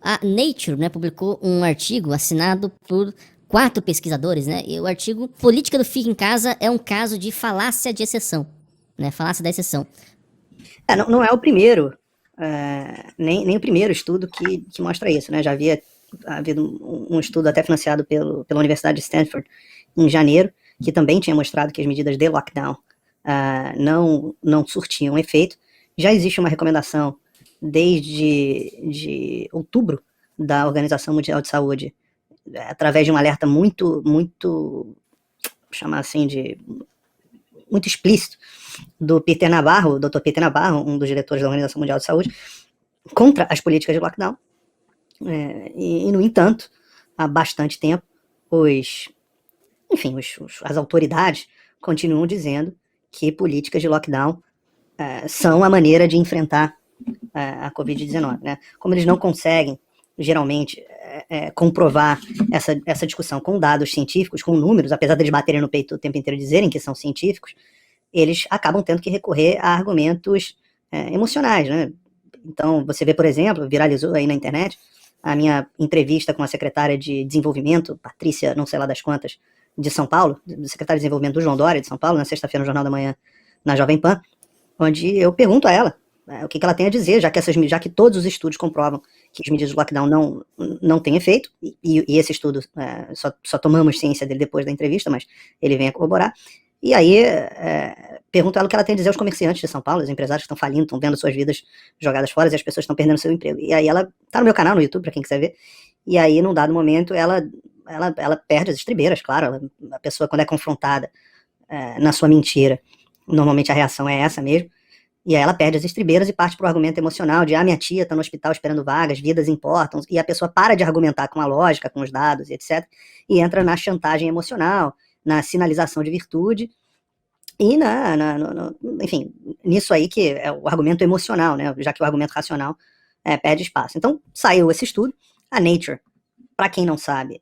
a Nature, né, publicou um artigo assinado por 4 pesquisadores, né? E o artigo Política do Fique em Casa é um caso de falácia de exceção, né? Falácia da exceção. Não é o primeiro, nem o primeiro estudo que mostra isso, né? Já havia havido um estudo até financiado pela Universidade de Stanford em janeiro, que também tinha mostrado que as medidas de lockdown não surtiam efeito. Já existe uma recomendação desde outubro da Organização Mundial de Saúde, através de um alerta muito, chamar assim, muito explícito, do Peter Navarro, o Dr. Peter Navarro, um dos diretores da Organização Mundial de Saúde, contra as políticas de lockdown. E no entanto, há bastante tempo, as autoridades continuam dizendo que políticas de lockdown são a maneira de enfrentar a Covid-19, né? Como eles não conseguem, geralmente, comprovar essa discussão com dados científicos, com números, apesar de eles baterem no peito o tempo inteiro e dizerem que são científicos, eles acabam tendo que recorrer a argumentos emocionais, né? Então, você vê, por exemplo, viralizou aí na internet a minha entrevista com a secretária de Desenvolvimento, Patrícia, não sei lá das quantas, de São Paulo, secretária de Desenvolvimento do João Dória, de São Paulo, na sexta-feira no Jornal da Manhã, na Jovem Pan, onde eu pergunto a ela o que ela tem a dizer, já que todos os estudos comprovam que as medidas de lockdown não têm efeito, e esse estudo, só tomamos ciência dele depois da entrevista, mas ele vem a corroborar. E aí, pergunto a ela o que ela tem a dizer aos comerciantes de São Paulo, os empresários que estão falindo, estão vendo suas vidas jogadas fora e as pessoas estão perdendo seu emprego. E aí ela tá no meu canal no YouTube, pra quem quiser ver, e aí num dado momento ela perde as estribeiras, claro, a pessoa quando é confrontada na sua mentira, normalmente a reação é essa mesmo, e aí ela perde as estribeiras e parte pro argumento emocional de minha tia tá no hospital esperando vagas, vidas importam, e a pessoa para de argumentar com a lógica, com os dados, etc, e entra na chantagem emocional, na sinalização de virtude, e enfim, nisso aí que é o argumento emocional, né, já que o argumento racional perde espaço. Então, saiu esse estudo, a Nature, para quem não sabe,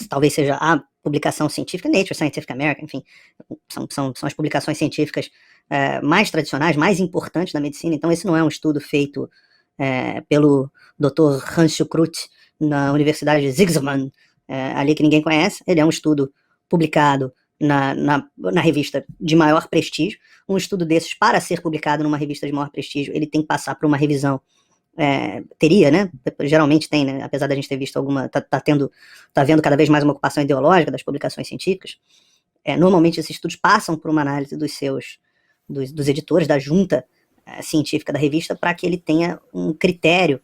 talvez seja a publicação científica, Nature, Scientific American, enfim, são as publicações científicas mais tradicionais, mais importantes da medicina. Então esse não é um estudo feito pelo Dr. Hans Schukrut na Universidade de Zygmunt, ali que ninguém conhece. Ele é um estudo publicado na revista de maior prestígio. Um estudo desses, para ser publicado numa revista de maior prestígio, ele tem que passar por uma revisão, teria, né? Geralmente tem, né? Apesar da gente ter visto alguma, tá vendo cada vez mais uma ocupação ideológica das publicações científicas. Normalmente esses estudos passam por uma análise dos editores, da junta científica da revista, para que ele tenha um critério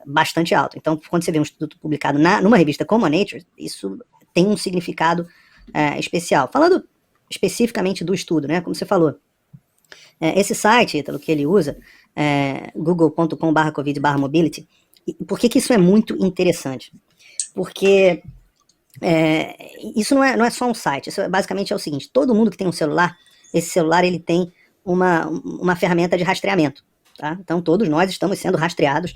bastante alto. Então, quando você vê um estudo publicado numa revista como a Nature, isso tem um significado especial. Falando especificamente do estudo, né? Como você falou, esse site, Ítalo, que ele usa, google.com/covid/mobility, por que isso é muito interessante? Porque isso não é só um site, isso basicamente é o seguinte: todo mundo que tem um celular, esse celular ele tem uma ferramenta de rastreamento, tá? Então todos nós estamos sendo rastreados,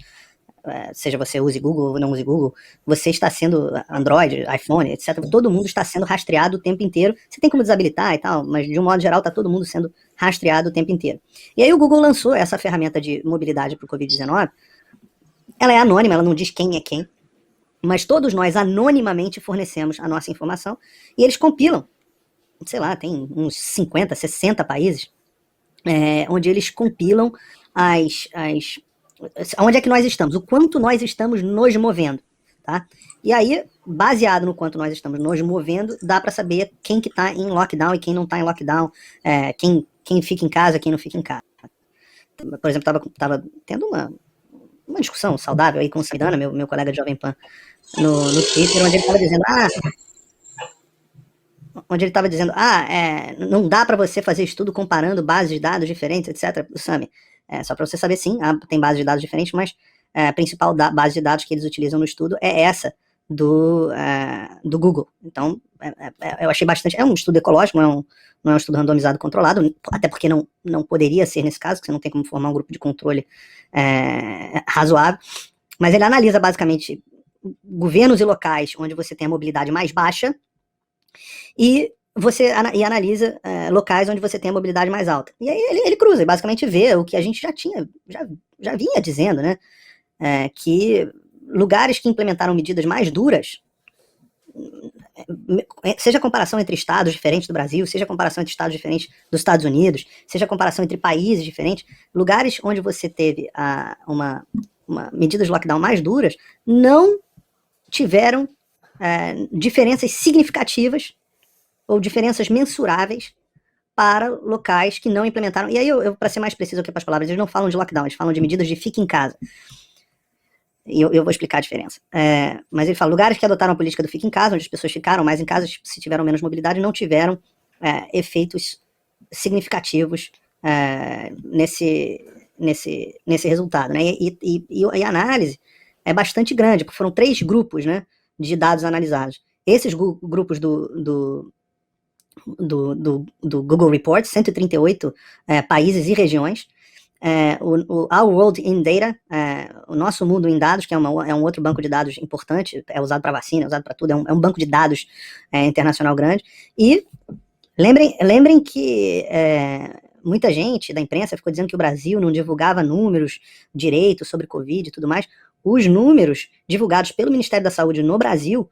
seja você use Google ou não use Google, você está sendo Android, iPhone, etc. Todo mundo está sendo rastreado o tempo inteiro. Você tem como desabilitar e tal, mas de um modo geral está todo mundo sendo rastreado o tempo inteiro. E aí o Google lançou essa ferramenta de mobilidade para o Covid-19. Ela é anônima, ela não diz quem é quem, mas todos nós anonimamente fornecemos a nossa informação e eles compilam, sei lá, tem uns 50, 60 países, onde eles compilam onde é que nós estamos, o quanto nós estamos nos movendo, tá? E aí, baseado no quanto nós estamos nos movendo, dá para saber quem que tá em lockdown e quem não tá em lockdown, quem fica em casa, quem não fica em casa. Por exemplo, tava tendo uma discussão saudável aí com o Saidana, meu colega de Jovem Pan, no Twitter, onde ele estava dizendo, não dá para você fazer estudo comparando bases de dados diferentes, etc. Sami, só para você saber, sim, tem bases de dados diferentes, mas a principal base de dados que eles utilizam no estudo é essa do Google. Então, eu achei bastante, é um estudo ecológico, não é um estudo randomizado controlado, até porque não poderia ser nesse caso, porque você não tem como formar um grupo de controle razoável, mas ele analisa basicamente governos e locais onde você tem a mobilidade mais baixa, e analisa locais onde você tem a mobilidade mais alta. E aí ele cruza, e basicamente vê o que a gente já vinha dizendo, né? que lugares que implementaram medidas mais duras, seja a comparação entre estados diferentes do Brasil, seja a comparação entre estados diferentes dos Estados Unidos, seja a comparação entre países diferentes, lugares onde você teve medidas de lockdown mais duras, não tiveram diferenças significativas ou diferenças mensuráveis para locais que não implementaram. E aí, para ser mais preciso aqui para as palavras, eles não falam de lockdown, eles falam de medidas de fique em casa. E eu vou explicar a diferença. Mas ele fala, lugares que adotaram a política do fique em casa, onde as pessoas ficaram mais em casa, se tiveram menos mobilidade, não tiveram efeitos significativos nesse resultado, né? E a análise é bastante grande, porque foram 3 grupos, né, de dados analisados. Esses grupos do Google Report, 138 países e regiões, o Our World in Data, o Nosso Mundo em Dados, que é um outro banco de dados importante, é usado para vacina, é usado para tudo, é um banco de dados internacional grande. E lembrem que muita gente da imprensa ficou dizendo que o Brasil não divulgava números direito sobre Covid e tudo mais. Os números divulgados pelo Ministério da Saúde no Brasil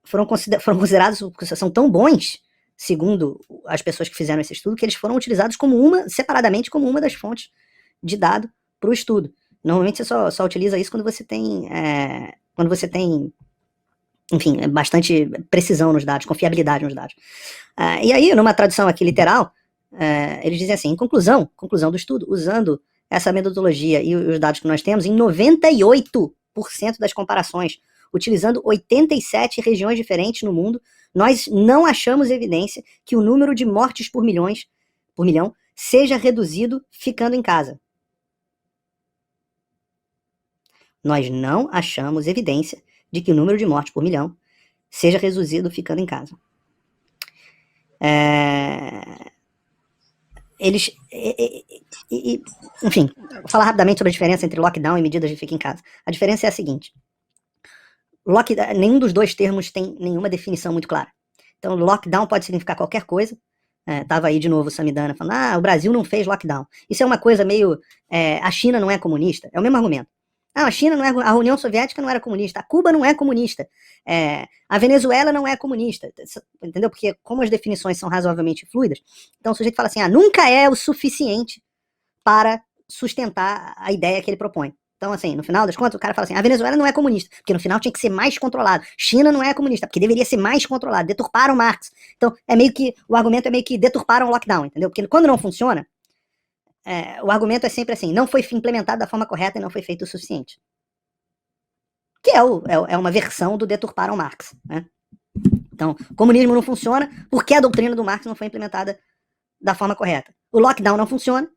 foram considerados, são tão bons, segundo as pessoas que fizeram esse estudo, que eles foram utilizados separadamente como uma das fontes de dado para o estudo. Normalmente você só utiliza isso quando você tem, enfim, bastante precisão nos dados, confiabilidade nos dados. E aí, numa tradução aqui literal, eles dizem assim, em conclusão do estudo, usando essa metodologia e os dados que nós temos, em 98% das comparações, utilizando 87 regiões diferentes no mundo, nós não achamos evidência que o número de mortes por milhão seja reduzido ficando em casa. Nós não achamos evidência de que o número de mortes por milhão seja reduzido ficando em casa. Enfim, vou falar rapidamente sobre a diferença entre lockdown e medidas de fica em casa. A diferença é a seguinte. Nenhum dos dois termos tem nenhuma definição muito clara. Então, lockdown pode significar qualquer coisa. Tava aí de novo o Samidana falando, o Brasil não fez lockdown. Isso é uma coisa meio, a China não é comunista. É o mesmo argumento. A China não é, a União Soviética não era comunista, a Cuba não é comunista, a Venezuela não é comunista, entendeu? Porque como as definições são razoavelmente fluidas, então o sujeito fala assim, nunca é o suficiente para sustentar a ideia que ele propõe. Então, assim, no final das contas, o cara fala assim, a Venezuela não é comunista, porque no final tinha que ser mais controlado. China não é comunista, porque deveria ser mais controlado. Deturparam Marx. Então, o argumento é meio que deturparam o lockdown, entendeu? Porque quando não funciona, o argumento é sempre assim, não foi implementado da forma correta e não foi feito o suficiente. Que é uma versão do deturparam Marx, né? Então, o comunismo não funciona porque a doutrina do Marx não foi implementada da forma correta. O lockdown não funciona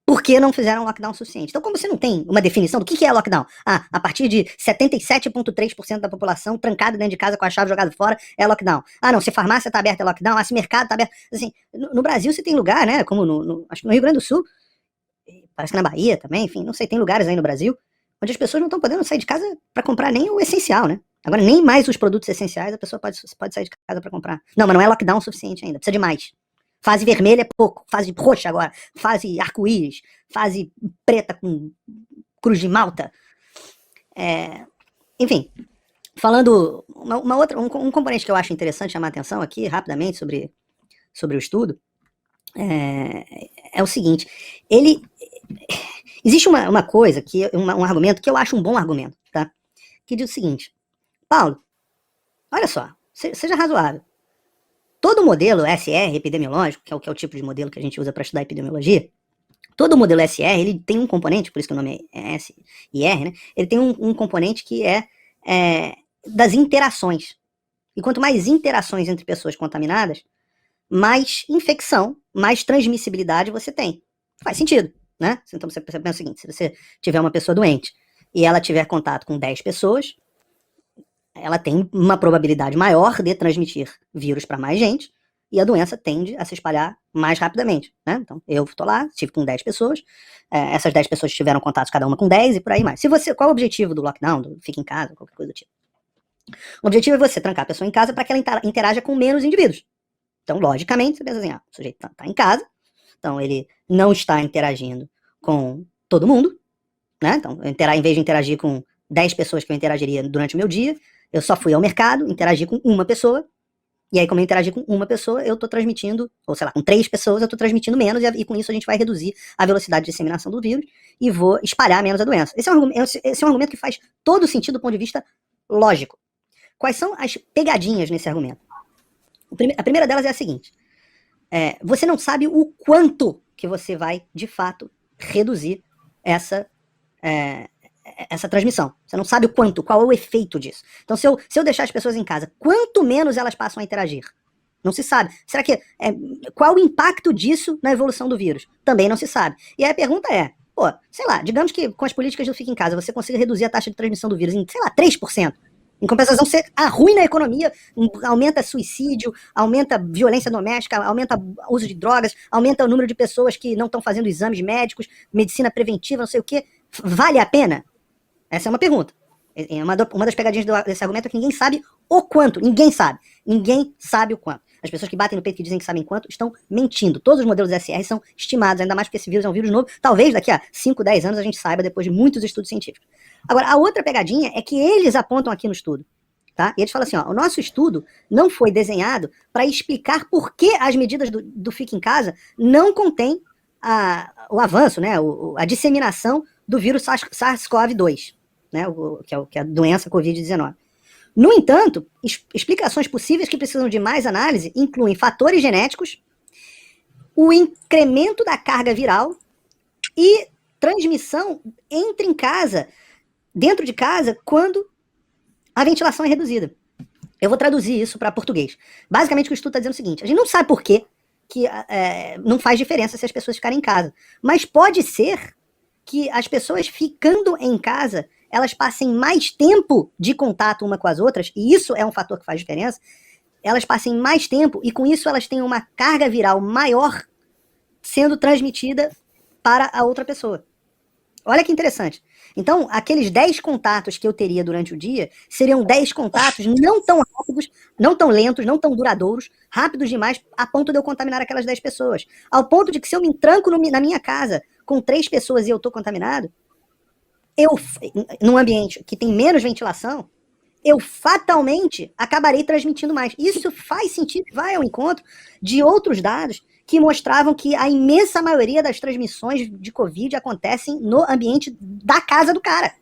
porque não fizeram um lockdown suficiente. Então, como você não tem uma definição do que é lockdown? A partir de 77,3% da população trancada dentro de casa com a chave jogada fora, é lockdown. Não, se farmácia tá aberta é lockdown, se mercado tá aberto... Assim, no Brasil você tem lugar, né, como acho que no Rio Grande do Sul, parece que na Bahia também, enfim, não sei, tem lugares aí no Brasil, onde as pessoas não estão podendo sair de casa para comprar nem o essencial, né? Agora, nem mais os produtos essenciais a pessoa pode sair de casa para comprar. Não, mas não é lockdown o suficiente ainda, precisa de mais. Fase vermelha é pouco, fase roxa agora, fase arco-íris, fase preta com cruz de malta. Enfim, falando, um componente que eu acho interessante chamar a atenção aqui, rapidamente, sobre o estudo, é o seguinte, existe uma coisa, um argumento que eu acho um bom argumento, tá? Que diz o seguinte, Paulo, olha só, seja razoável. Todo modelo SR epidemiológico, que é o tipo de modelo que a gente usa para estudar epidemiologia, todo modelo SR, ele tem um componente, por isso que o nome é S e R, né? Ele tem um componente que é das interações. E quanto mais interações entre pessoas contaminadas, mais infecção, mais transmissibilidade você tem. Faz sentido, né? Então você pensa o seguinte, se você tiver uma pessoa doente e ela tiver contato com 10 pessoas, ela tem uma probabilidade maior de transmitir vírus para mais gente, e a doença tende a se espalhar mais rapidamente, né? Então, eu estou lá, estive com 10 pessoas, essas 10 pessoas tiveram contato cada uma com 10 e por aí mais. Qual é o objetivo do lockdown, do fica em casa, qualquer coisa do tipo? O objetivo é você trancar a pessoa em casa para que ela interaja com menos indivíduos. Então, logicamente, você pensa assim, o sujeito está em casa, então ele não está interagindo com todo mundo, né? Então, em vez de interagir com 10 pessoas que eu interagiria durante o meu dia, eu só fui ao mercado, interagi com uma pessoa, e aí como eu interagi com uma pessoa, eu tô transmitindo, ou sei lá, com 3 pessoas eu tô transmitindo menos, e com isso a gente vai reduzir a velocidade de disseminação do vírus e vou espalhar menos a doença. Esse é um argumento que faz todo sentido do ponto de vista lógico. Quais são as pegadinhas nesse argumento? A primeira delas é a seguinte, você não sabe o quanto que você vai, de fato, reduzir essa transmissão. Você não sabe o quanto, qual é o efeito disso. Então, se eu deixar as pessoas em casa, quanto menos elas passam a interagir? Não se sabe. Será que qual o impacto disso na evolução do vírus? Também não se sabe. E aí a pergunta sei lá, digamos que com as políticas do Fica em Casa você consiga reduzir a taxa de transmissão do vírus em, sei lá, 3%. Em compensação, você arruina a economia, aumenta suicídio, aumenta violência doméstica, aumenta o uso de drogas, aumenta o número de pessoas que não estão fazendo exames médicos, medicina preventiva, não sei o quê. Vale a pena? Essa é uma pergunta. Uma das pegadinhas desse argumento é que ninguém sabe o quanto. Ninguém sabe. Ninguém sabe o quanto. As pessoas que batem no peito e dizem que sabem quanto estão mentindo. Todos os modelos SR são estimados, ainda mais porque esse vírus é um vírus novo. Talvez daqui a 5, 10 anos a gente saiba, depois de muitos estudos científicos. Agora, a outra pegadinha é que eles apontam aqui no estudo. Tá? E eles falam assim, o nosso estudo não foi desenhado para explicar por que as medidas do Fica em Casa não contêm o avanço, né, a disseminação do vírus SARS-CoV-2, né, que é a doença Covid-19. No entanto, explicações possíveis que precisam de mais análise incluem fatores genéticos, o incremento da carga viral e transmissão dentro de casa, quando a ventilação é reduzida. Eu vou traduzir isso para português. Basicamente, o que o estudo está dizendo é o seguinte, a gente não sabe por quê que não faz diferença se as pessoas ficarem em casa, mas pode ser que as pessoas ficando em casa, elas passem mais tempo de contato uma com as outras, e isso é um fator que faz diferença, elas passem mais tempo, e com isso elas têm uma carga viral maior sendo transmitida para a outra pessoa. Olha que interessante. Então, aqueles 10 contatos que eu teria durante o dia, seriam 10 contatos não tão rápidos, não tão lentos, não tão duradouros, rápidos demais, a ponto de eu contaminar aquelas 10 pessoas. Ao ponto de que se eu me tranco na minha casa com 3 pessoas e eu estou contaminado, num ambiente que tem menos ventilação, eu fatalmente acabarei transmitindo mais. Isso faz sentido, vai ao encontro de outros dados que mostravam que a imensa maioria das transmissões de Covid acontecem no ambiente da casa do cara.